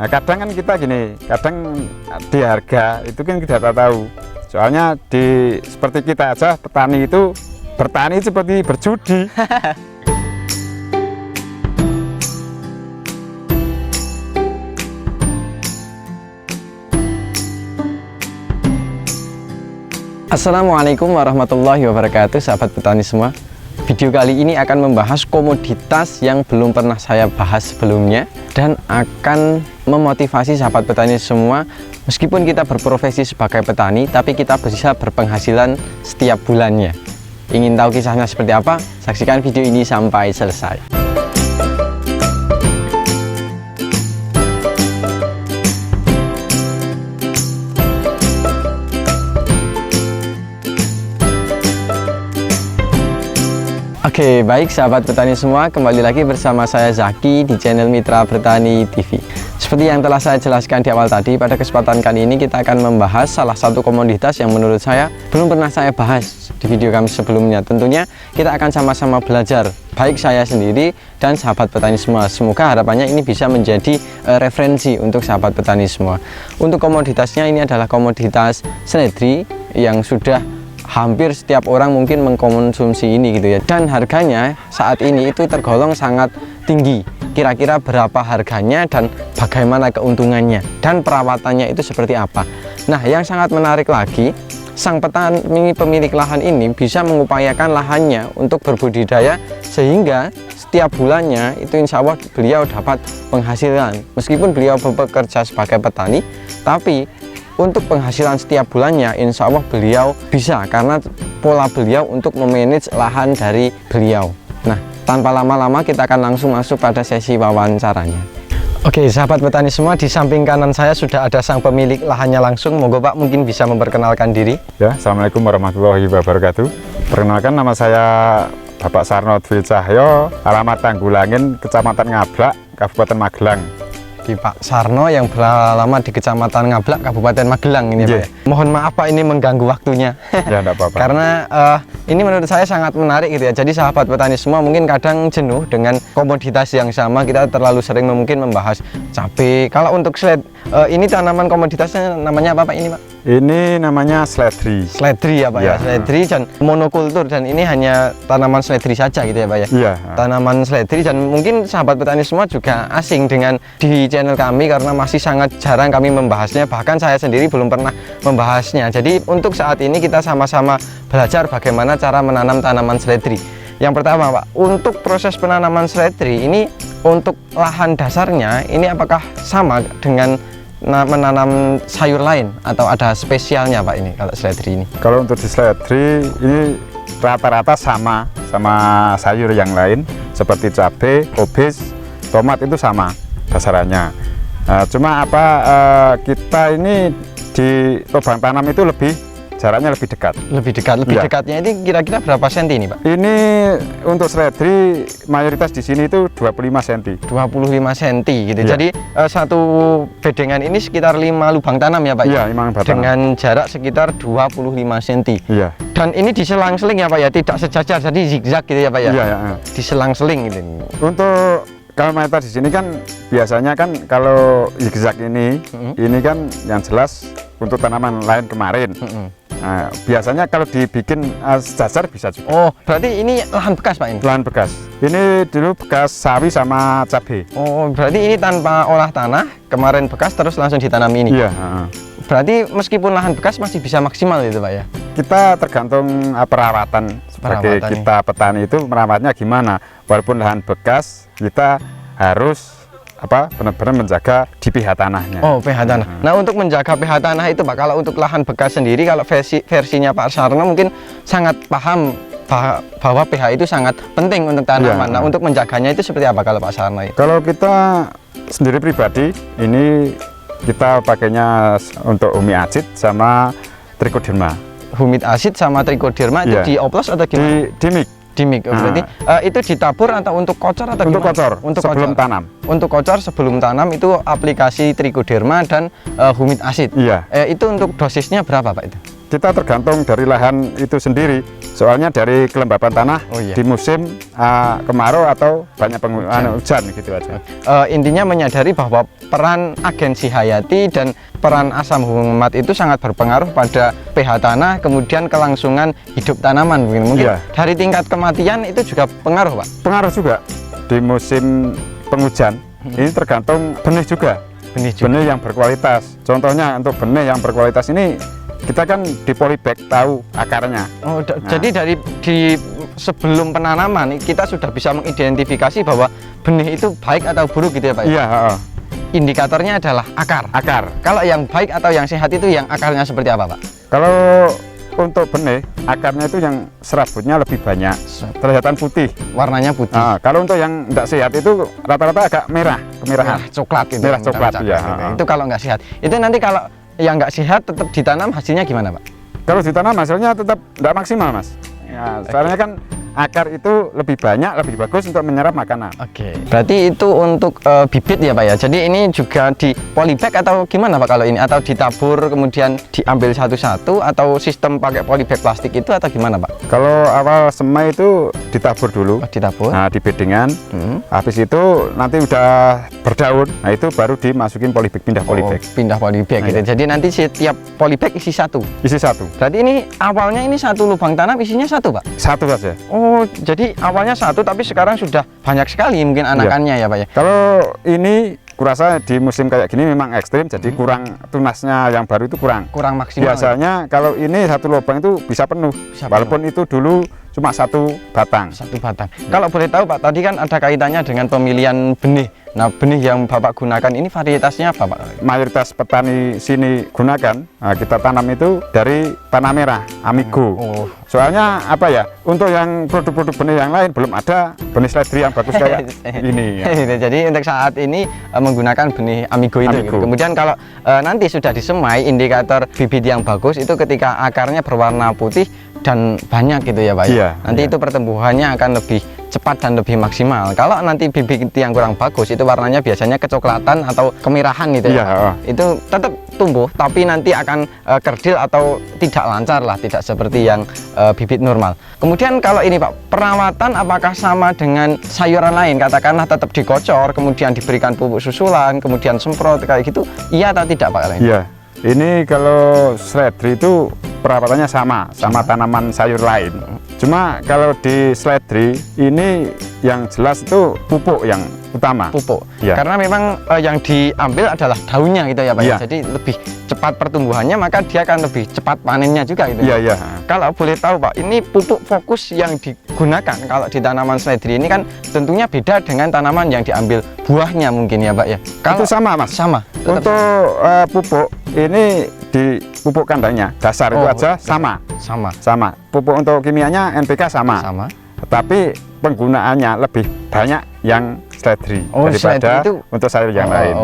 Nah, kadang kan kita gini, kadang di harga itu kan kita tak tahu. Soalnya seperti kita aja petani itu bertani seperti berjudi. Assalamualaikum warahmatullahi wabarakatuh, sahabat petani semua. Video kali ini akan membahas komoditas yang belum pernah saya bahas sebelumnya dan akan memotivasi sahabat petani semua. Meskipun kita berprofesi sebagai petani, tapi kita bisa berpenghasilan setiap bulannya. Ingin tahu kisahnya seperti apa? Saksikan video ini sampai selesai. Oke, baik sahabat petani semua, kembali lagi bersama saya Zaki di channel Mitra Bertani TV. Seperti yang telah saya jelaskan di awal tadi, pada kesempatan kali ini kita akan membahas salah satu komoditas yang menurut saya belum pernah saya bahas di video kami sebelumnya. Tentunya kita akan sama-sama belajar, baik saya sendiri dan sahabat petani semua. Semoga harapannya ini bisa menjadi referensi untuk sahabat petani semua. Untuk komoditasnya, ini adalah komoditas seledri yang sudah hampir setiap orang mungkin mengkonsumsi ini gitu ya, dan harganya saat ini itu tergolong sangat tinggi. Kira-kira berapa harganya dan bagaimana keuntungannya dan perawatannya itu seperti apa? Nah, yang sangat menarik lagi, sang petani pemilik lahan ini bisa mengupayakan lahannya untuk berbudidaya sehingga setiap bulannya itu insya Allah beliau dapat penghasilan. Meskipun beliau bekerja sebagai petani, tapi untuk penghasilan setiap bulannya insya Allah beliau bisa, karena pola beliau untuk memanage lahan dari beliau. Nah, tanpa lama-lama kita akan langsung masuk pada sesi wawancaranya. Oke sahabat petani semua, di samping kanan saya sudah ada sang pemilik lahannya langsung. Monggo Pak, mungkin bisa memperkenalkan diri. Ya, Assalamualaikum warahmatullahi wabarakatuh. Perkenalkan, nama saya Bapak Sarno Dwi Cahyo, alamat Tanggulangin, Kecamatan Ngablak, Kabupaten Magelang. Di Pak Sarno yang beralamat di Kecamatan Ngablak, Kabupaten Magelang ini Pak ya. Mohon maaf Pak, ini mengganggu waktunya. Ya, enggak apa-apa. Karena ini menurut saya sangat menarik gitu ya. Jadi sahabat petani semua mungkin kadang jenuh dengan komoditas yang sama. Kita terlalu sering mungkin membahas cabai. Kalau untuk ini tanaman komoditasnya namanya apa Pak ini Pak? Ini namanya seledri. Seledri ya Pak ya. Seledri dan monokultur, dan ini hanya tanaman seledri saja gitu ya Pak ya. Iya. Tanaman seledri, dan mungkin sahabat petani semua juga asing dengan di channel kami karena masih sangat jarang kami membahasnya. Bahkan saya sendiri belum pernah membahasnya. Jadi untuk saat ini kita sama-sama belajar bagaimana cara menanam tanaman seledri. Yang pertama Pak, untuk proses penanaman seledri ini, untuk lahan dasarnya ini apakah sama dengan menanam sayur lain atau ada spesialnya Pak ini kalau seledri ini? Kalau untuk di seledri ini rata-rata sama sayur yang lain seperti cabai, kobis, tomat, itu sama dasarannya. Cuma kita ini di lubang tanam itu jaraknya lebih dekat. Lebih ya. Dekatnya ini kira-kira berapa senti ini Pak? Ini untuk seledri mayoritas di sini itu 25 cm. 25 cm gitu. Ya. Jadi satu bedengan ini sekitar 5 lubang tanam ya Pak? Iya, 5 lubang tanam. Dengan jarak sekitar 25 cm. Iya. Dan ini diselang-seling ya Pak ya, tidak sejajar, jadi zigzag gitu ya Pak ya? Iya, ya. Diselang-seling gitu. Untuk kalau mayoritas di sini kan biasanya kan kalau zigzag ini kan yang jelas untuk tanaman lain kemarin. Nah, biasanya kalau dibikin sejajar bisa juga. Oh, berarti ini lahan bekas Pak ini? Lahan bekas. Ini dulu bekas sawi sama cabai. Oh, berarti ini tanpa olah tanah, kemarin bekas terus langsung ditanam ini? Iya. Berarti meskipun lahan bekas masih bisa maksimal itu Pak ya? Kita tergantung perawatan. Sebagai kita petani itu merawatnya gimana. Walaupun lahan bekas, kita harus benar-benar menjaga di pH tanahnya. Oh, pH tanah. Nah, untuk menjaga pH tanah itu Pak, kalau untuk lahan bekas sendiri, kalau versinya Pak Sarno mungkin sangat paham bahwa pH itu sangat penting untuk tanaman. Nah, untuk menjaganya itu seperti apa kalau Pak Sarno? Kalau kita sendiri pribadi, ini kita pakainya untuk Humid Acid sama Trichoderma. Humid Acid sama Trichoderma itu dioplos atau gimana? Di mix. Berarti itu ditabur atau untuk kocor atau untuk gimana? Kocor, untuk sebelum tanam. Untuk kocor sebelum tanam itu aplikasi Trichoderma dan Humid Acid. Iya. Itu untuk dosisnya berapa Pak itu? Kita tergantung dari lahan itu sendiri. Soalnya dari kelembapan tanah di musim kemarau atau banyak hujan gitu aja. Intinya menyadari bahwa peran agensi hayati dan peran asam humat itu sangat berpengaruh pada pH tanah, kemudian kelangsungan hidup tanaman. Mungkin dari tingkat kematian itu juga pengaruh, Pak? Pengaruh juga di musim penghujan. Ini tergantung benih juga. Benih yang berkualitas. Contohnya untuk benih yang berkualitas ini kita kan di polybag tahu akarnya. Jadi di sebelum penanaman kita sudah bisa mengidentifikasi bahwa benih itu baik atau buruk gitu ya, Pak? Iya. Indikatornya adalah akar. Kalau yang baik atau yang sehat itu yang akarnya seperti apa, Pak? Kalau untuk benih, akarnya itu yang serabutnya lebih banyak, kelihatan putih. Warnanya putih. Kalau untuk yang tidak sehat itu rata-rata agak merah, kemerahan. Merah coklat gitu. Merah coklat, ya. Itu kalau nggak sehat. Itu nanti kalau yang nggak sehat tetap ditanam hasilnya gimana, Pak? Kalau ditanam hasilnya tetap tidak maksimal, Mas. Ya, soalnya kan akar itu lebih banyak, lebih bagus untuk menyerap makanan. Berarti itu untuk bibit ya, Pak ya. Jadi ini juga di polybag atau gimana, Pak, kalau ini? Atau ditabur kemudian diambil satu-satu atau sistem pakai polybag plastik itu atau gimana, Pak? Kalau awal semai itu ditabur dulu. Ditabur. Nah, di beddingan. Habis itu nanti udah berdaun. Nah, itu baru dimasukin polybag, pindah polybag. Pindah polybag gitu. Jadi nanti setiap polybag isi satu. Isi satu. Berarti ini awalnya ini satu lubang tanam isinya satu, Pak? Satu saja. Oh, jadi awalnya satu tapi sekarang sudah banyak sekali mungkin anakannya ya, Pak ya. Kalau ini kurasa di musim kayak gini memang ekstrim, jadi kurang tunasnya yang baru itu kurang maksimal. Biasanya kalau ini satu lubang itu bisa penuh, walaupun itu dulu cuma satu batang. Kalau boleh tahu, Pak, tadi kan ada kaitannya dengan pemilihan benih. Nah, benih yang Bapak gunakan ini varietasnya apa, Pak? Mayoritas petani sini gunakan, kita tanam itu dari tanah merah, Amigo. Soalnya apa ya, untuk yang produk-produk benih yang lain belum ada benih seledri yang bagus kayak ini. Jadi untuk saat ini menggunakan benih Amigo itu. Gitu. Kemudian kalau nanti sudah disemai, indikator bibit yang bagus itu ketika akarnya berwarna putih dan banyak gitu ya, Pak ya. Nanti itu pertumbuhannya akan lebih cepat dan lebih maksimal. Kalau nanti bibit yang kurang bagus itu warnanya biasanya kecoklatan atau kemerahan gitu ya. Itu tetap tumbuh tapi nanti akan kerdil atau tidak lancar lah, tidak seperti yang bibit normal. Kemudian kalau ini, Pak, perawatan apakah sama dengan sayuran lain? Katakanlah tetap dikocor, kemudian diberikan pupuk susulan, kemudian semprot kayak gitu. Iya atau tidak, Pak? Iya. Ini kalau seledri itu perawatannya sama tanaman sayur lain. Cuma kalau di seledri ini yang jelas itu pupuk yang utama. Karena memang yang diambil adalah daunnya gitu ya, Pak. Jadi lebih cepat pertumbuhannya, maka dia akan lebih cepat panennya juga gitu. Kalau boleh tahu, Pak, ini pupuk fokus yang digunakan kalau di tanaman seledri ini kan tentunya beda dengan tanaman yang diambil buahnya mungkin ya, Pak ya. Kalau itu sama, Mas. Sama. Untuk pupuk ini di pupuk kandangnya dasar itu aja sama. Pupuk untuk kimianya NPK sama. Tapi penggunaannya lebih banyak yang seledri daripada itu untuk sayur yang lain.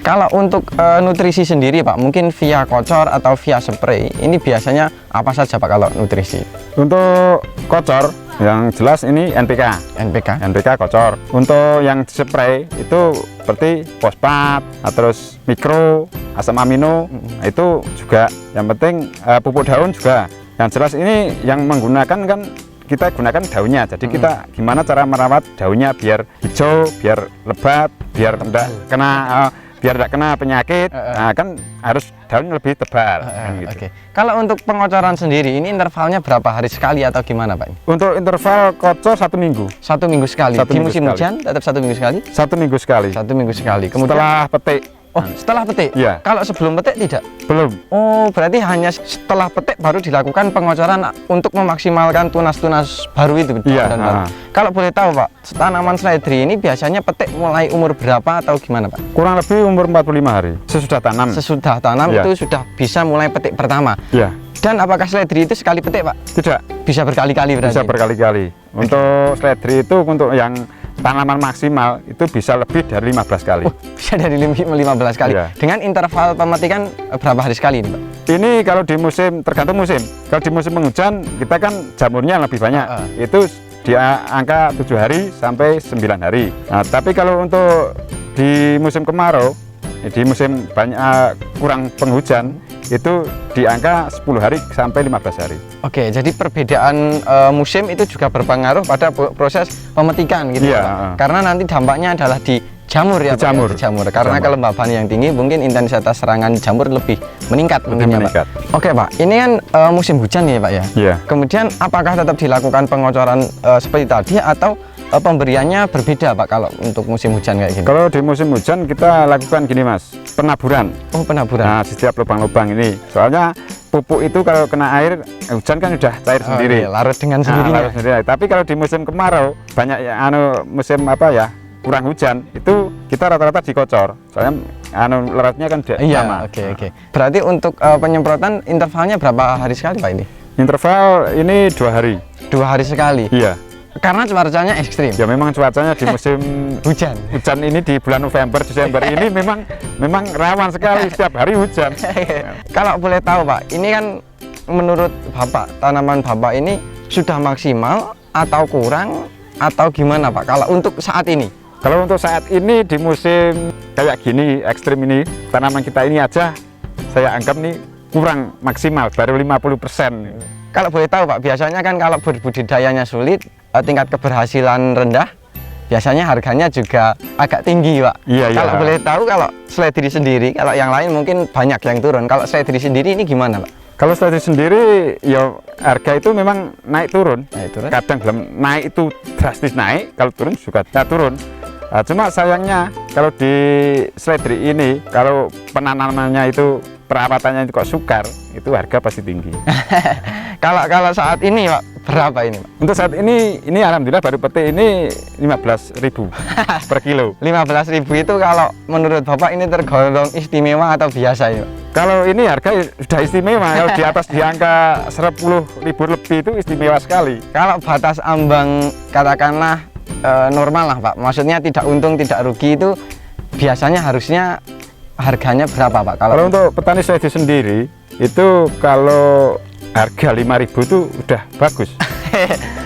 Kalau untuk nutrisi sendiri, Pak, mungkin via kocor atau via spray, ini biasanya apa saja, Pak, kalau nutrisi? Untuk kocor yang jelas ini NPK kocor. Untuk yang spray itu seperti fosfat, terus mikro, asam amino, itu juga. Yang penting pupuk daun juga. Yang jelas ini yang menggunakan kan kita gunakan daunnya. Jadi kita gimana cara merawat daunnya biar hijau, biar lebat, biar tidak kena penyakit. Nah, kan harus daun lebih tebal. Gitu. Kalau untuk pengocoran sendiri ini intervalnya berapa hari sekali atau gimana, Pak? Untuk interval kocor 1 minggu. 1 minggu sekali. Di musim hujan tetap 1 minggu sekali? 1 minggu sekali. 1 minggu sekali. Kemudian setelah petik. Setelah petik? Iya. Kalau sebelum petik tidak? Belum. Berarti hanya setelah petik baru dilakukan pengocoran untuk memaksimalkan tunas-tunas baru itu. Kalau boleh tahu, Pak, tanaman seledri ini biasanya petik mulai umur berapa atau gimana, Pak? Kurang lebih umur 45 hari. Sesudah tanam itu sudah bisa mulai petik pertama. Dan apakah seledri itu sekali petik, Pak? Tidak. Bisa berkali-kali berarti? Bisa berkali-kali. Untuk seledri itu untuk yang tanaman maksimal itu bisa lebih dari 15 kali. Bisa dari 15 kali. Dengan interval pemetikan berapa hari sekali ini, Pak? Ini kalau di musim, tergantung musim. Kalau di musim penghujan kita kan jamurnya lebih banyak. Itu di angka 7 hari sampai 9 hari. Nah, tapi kalau untuk di musim kemarau, di musim banyak kurang penghujan, itu di angka 10 hari sampai 15 hari. Oke, jadi perbedaan musim itu juga berpengaruh pada proses pemetikan gitu Iya, ya, Pak. Karena nanti dampaknya adalah di jamur ya, Pak, ya? Jamur. Di jamur. Karena Jamur. kelembaban yang tinggi mungkin intensitas serangan jamur lebih meningkat mungkin ya, meningkat. Pak. Oke, Pak. Ini kan musim hujan ya, Pak ya. Iya. Kemudian apakah tetap dilakukan pengocoran seperti tadi atau pemberiannya berbeda, Pak, kalau untuk musim hujan kayak gini? Kalau di musim hujan kita lakukan gini Mas, penaburan. Oh, penaburan. Nah, di setiap lubang-lubang ini. Soalnya pupuk itu kalau kena air hujan kan sudah cair sendiri. Iya, larut dengan Nah, sendirinya. larut sendiri. Tapi kalau di musim kemarau banyak ya, musim apa ya, kurang hujan, itu kita rata-rata dikocor. Soalnya larutnya kan sama. Iya, oke. Berarti untuk penyemprotan intervalnya berapa hari sekali, Pak, ini? Interval ini 2 hari. 2 hari sekali. Iya. Karena cuacanya ekstrim. Ya memang cuacanya di musim Hujan. hujan ini di bulan November, Desember ini memang rawan sekali, setiap hari hujan. Kalau boleh tahu, Pak, ini kan menurut Bapak, tanaman Bapak ini sudah maksimal atau kurang atau gimana, Pak? Kalau untuk saat ini? Kalau untuk saat ini di musim kayak gini, ekstrim ini, tanaman kita ini aja saya anggap nih kurang maksimal, baru 50%. Kalau boleh tahu, Pak, biasanya kan kalau berbudidayanya sulit, tingkat keberhasilan rendah, biasanya harganya juga agak tinggi, Pak. Iya, iya. Kalau boleh tahu, kalau seledri sendiri, kalau yang lain mungkin banyak yang turun. Kalau seledri sendiri ini gimana, Pak? Kalau seledri sendiri, ya harga itu memang naik turun. Naik turun. Kadang belum naik itu drastis naik, kalau turun juga turun. Nah, cuma sayangnya kalau di seledri ini, kalau penanamannya itu perawatannya itu kok sukar, itu harga pasti tinggi. Kalau saat ini, Pak, berapa ini, Pak? Untuk saat ini alhamdulillah baru petik ini 15.000 per kilo. 15.000 itu kalau menurut Bapak ini tergolong istimewa atau biasa ya, Pak? Kalau ini harga sudah istimewa, kalau di atas di angka 10.000 lebih itu istimewa sekali. Kalau batas ambang katakanlah normal lah, Pak, maksudnya tidak untung tidak rugi, itu biasanya harusnya harganya berapa, Pak? Kalau untuk petani seledri sendiri itu kalau harga 5.000 itu udah bagus.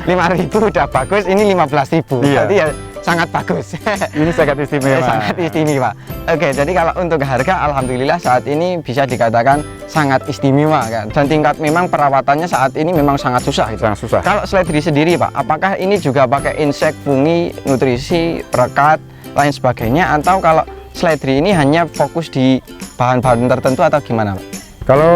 5.000 udah bagus, ini 15.000. Iya. Berarti ya sangat bagus. Ini sangat istimewa. Sangat istimewa. Oke, jadi kalau untuk harga alhamdulillah saat ini bisa dikatakan sangat istimewa kan. Dan tingkat memang perawatannya saat ini memang sangat susah gitu. Sangat susah. Kalau seledri sendiri, Pak, apakah ini juga pakai insek, fungi, nutrisi, perekat, lain sebagainya, atau kalau seledri ini hanya fokus di bahan-bahan tertentu atau gimana, Pak? Kalau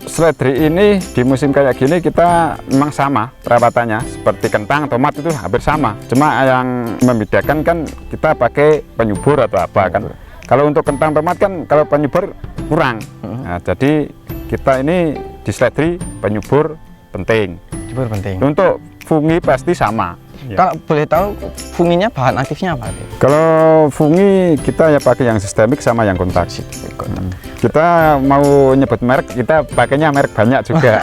seledri ini di musim kayak gini kita memang sama perawatannya, seperti kentang, tomat itu hampir sama. Cuma yang membedakan kan kita pakai penyubur atau apa kan. Kalau untuk kentang, tomat kan kalau penyubur kurang. Nah, jadi kita ini di seledri penyubur penting. Penyubur penting. Untuk fungi pasti sama. Ya. Kalau boleh tahu funginya bahan aktifnya apa? Kalau fungi kita ya pakai yang sistemik sama yang kontak. Kita mau nyebut merek, kita pakainya merek banyak juga.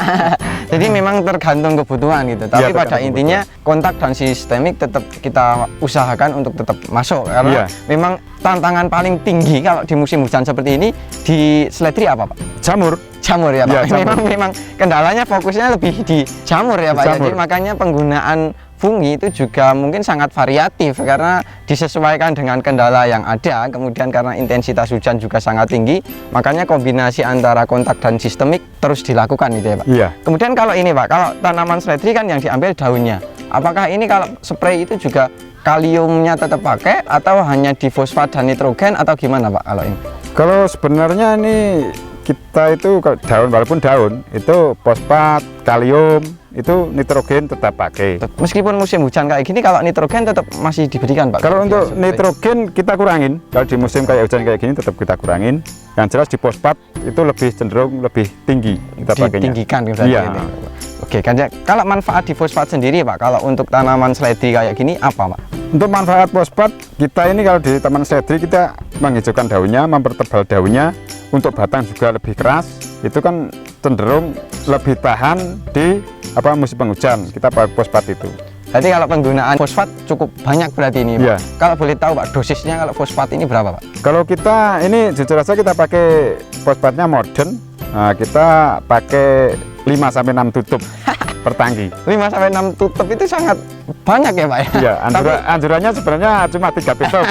Jadi memang tergantung kebutuhan gitu. Tapi Ya, pada intinya kontak dan sistemik tetap kita usahakan untuk tetap masuk, karena memang tantangan paling tinggi kalau di musim hujan seperti ini di seledri apa, Pak? Jamur. Jamur ya, Pak. Ya, jamur. Memang kendalanya fokusnya lebih di jamur ya, Pak. Jamur. Jadi makanya penggunaan fungi itu juga mungkin sangat variatif karena disesuaikan dengan kendala yang ada. Kemudian karena intensitas hujan juga sangat tinggi, makanya kombinasi antara kontak dan sistemik terus dilakukan gitu ya, Pak. Iya. Kemudian kalau ini, Pak, kalau tanaman seledri kan yang diambil daunnya. Apakah ini kalau spray itu juga kaliumnya tetap pakai atau hanya di fosfat dan nitrogen atau gimana, Pak, kalau ini? Kalau sebenarnya ini kita itu daun, walaupun daun itu fosfat, kalium, itu nitrogen tetap pakai. Meskipun musim hujan kayak gini, kalau nitrogen tetap masih diberikan, Pak? Kalau untuk nitrogen kita kurangin. Kalau di musim kayak hujan kayak gini tetap kita kurangin. Yang jelas di fosfat itu lebih cenderung lebih tinggi kita pakainya. Ditinggikan gitu. Iya. Oke, kan kalau manfaat di fosfat sendiri, Pak, kalau untuk tanaman seledri kayak gini apa, Pak? Untuk manfaat fosfat kita ini kalau di taman seledri kita menghijaukan daunnya, mempertebal daunnya, untuk batang juga lebih keras. Itu kan cenderung lebih tahan di musim penghujan. Kita pakai fosfat itu. Jadi kalau penggunaan fosfat cukup banyak berarti ini, Pak. Iya. Kalau boleh tahu, Pak, dosisnya kalau fosfat ini berapa, Pak? Kalau kita ini jujur saja kita pakai fosfatnya modern. Nah, kita pakai 5-6 tutup per tangki. 5-6 tutup itu sangat banyak ya, Pak ya? Iya, anjurannya sebenarnya cuma 3 tutup.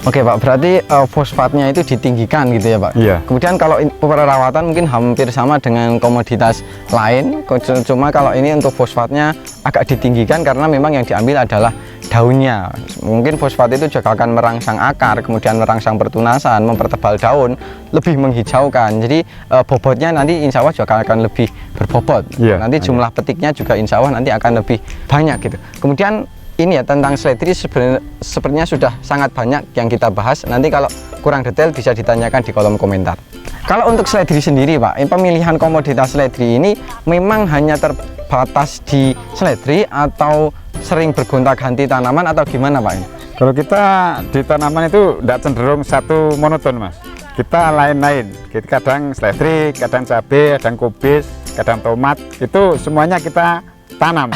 Oke Pak, berarti fosfatnya itu ditinggikan gitu ya Pak? Iya. Kemudian kalau perawatan mungkin hampir sama dengan komoditas lain, cuma kalau ini untuk fosfatnya agak ditinggikan karena memang yang diambil adalah daunnya. Mungkin fosfat itu juga akan merangsang akar, kemudian merangsang pertunasan, mempertebal daun, lebih menghijaukan. Jadi bobotnya nanti insya Allah juga akan lebih berbobot. Iya, Nanti jumlah petiknya juga insya Allah nanti akan lebih banyak gitu. Kemudian ini ya tentang seledri sebenarnya sudah sangat banyak yang kita bahas. Nanti kalau kurang detail bisa ditanyakan di kolom komentar. Kalau untuk seledri sendiri Pak, pemilihan komoditas seledri ini memang hanya terbatas di seledri atau sering bergonta-ganti tanaman atau gimana Pak ini? Kalau kita di tanaman itu tidak cenderung satu monoton Mas. Kita lain-lain. Kadang seledri, kadang cabai, kadang kubis, kadang tomat. Itu semuanya kita tanam.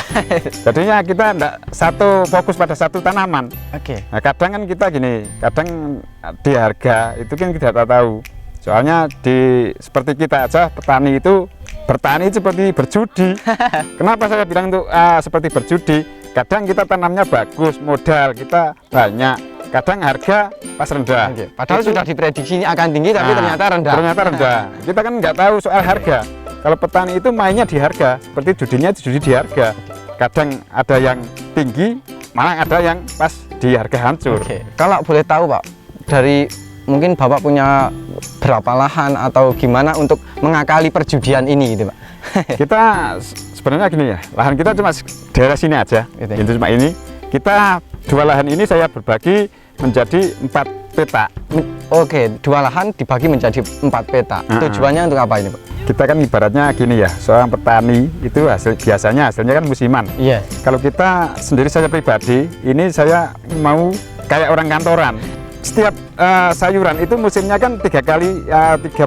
Jadinya kita tidak satu fokus pada satu tanaman. Oke. Nah, kadang kan kita gini, kadang di harga itu kan kita tak tahu. Soalnya seperti kita aja petani itu bertani seperti berjudi. Kenapa saya bilang itu seperti berjudi? Kadang kita tanamnya bagus, modal kita banyak. Kadang harga pas rendah. Oke. Padahal itu sudah diprediksi ini akan tinggi tapi ternyata rendah. Ternyata rendah. Kita kan nggak tahu soal harga. Kalau petani itu mainnya di harga, seperti judinya judi di harga. Kadang ada yang tinggi, malah ada yang pas di harga hancur. Oke. Kalau boleh tahu Pak, dari mungkin Bapak punya berapa lahan atau gimana untuk mengakali perjudian ini gitu Pak? Kita sebenarnya gini ya, lahan kita cuma daerah sini aja. Gitu. Itu cuma ini. Kita 2 lahan ini saya berbagi menjadi 4 peta. Oke, 2 lahan dibagi menjadi 4 peta. Tujuannya untuk apa ini Pak? Kita kan ibaratnya gini ya, seorang petani itu biasanya hasilnya kan musiman. Iya. Kalau kita sendiri, saya pribadi, ini saya mau kayak orang kantoran. Setiap sayuran itu musimnya kan 3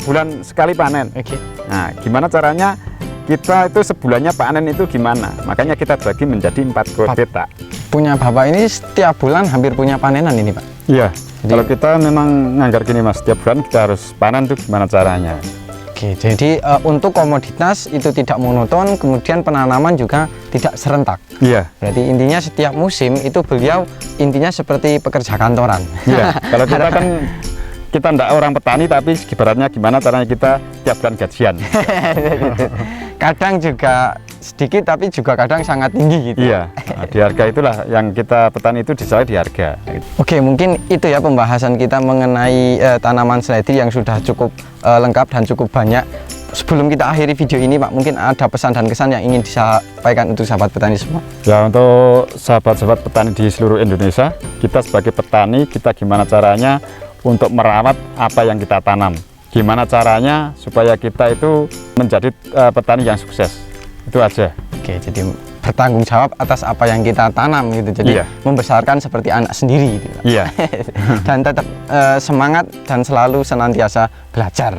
bulan sekali panen. Oke. Nah, gimana caranya kita itu sebulannya panen itu gimana? Makanya kita bagi menjadi 4 peta. Punya Bapak ini setiap bulan hampir punya panenan ini Pak? Iya. Kalau kita memang nganggar gini Mas, setiap bulan kita harus panen tuh gimana caranya? Oke, jadi untuk komoditas itu tidak monoton, kemudian penanaman juga tidak serentak. Iya. Berarti intinya setiap musim itu beliau intinya seperti pekerja kantoran. Iya. Kalau kita kan kita enggak orang petani, tapi ibaratnya gimana caranya kita tiap bulan gajian. Kadang juga sedikit tapi juga kadang sangat tinggi gitu. Iya. Nah, di harga itulah yang kita petani itu disalih di harga. Oke, mungkin itu ya pembahasan kita mengenai tanaman seledri yang sudah cukup lengkap dan cukup banyak. Sebelum kita akhiri video ini Pak, mungkin ada pesan dan kesan yang ingin disampaikan untuk sahabat petani semua. Ya, untuk sahabat-sahabat petani di seluruh Indonesia, kita sebagai petani, kita gimana caranya untuk merawat apa yang kita tanam. Gimana caranya supaya kita itu menjadi petani yang sukses. Itu aja. Oke, jadi bertanggung jawab atas apa yang kita tanam gitu. Jadi membesarkan seperti anak sendiri gitu. Iya. Dan tetap semangat dan selalu senantiasa belajar.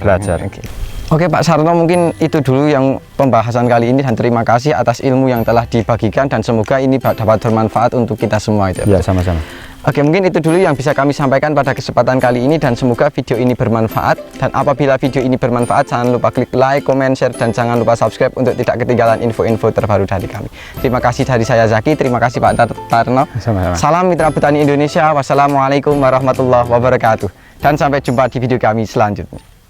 Oke Pak Sarno, mungkin itu dulu yang pembahasan kali ini dan terima kasih atas ilmu yang telah dibagikan dan semoga ini dapat bermanfaat untuk kita semua itu. Ya, sama-sama. Oke, mungkin itu dulu yang bisa kami sampaikan pada kesempatan kali ini dan semoga video ini bermanfaat. Dan apabila video ini bermanfaat, jangan lupa klik like, comment, share, dan jangan lupa subscribe untuk tidak ketinggalan info-info terbaru dari kami. Terima kasih dari saya Zaki, terima kasih Pak Tarno. Sama-sama. Salam Mitra Petani Indonesia, wassalamualaikum warahmatullahi wabarakatuh. Dan sampai jumpa di video kami selanjutnya.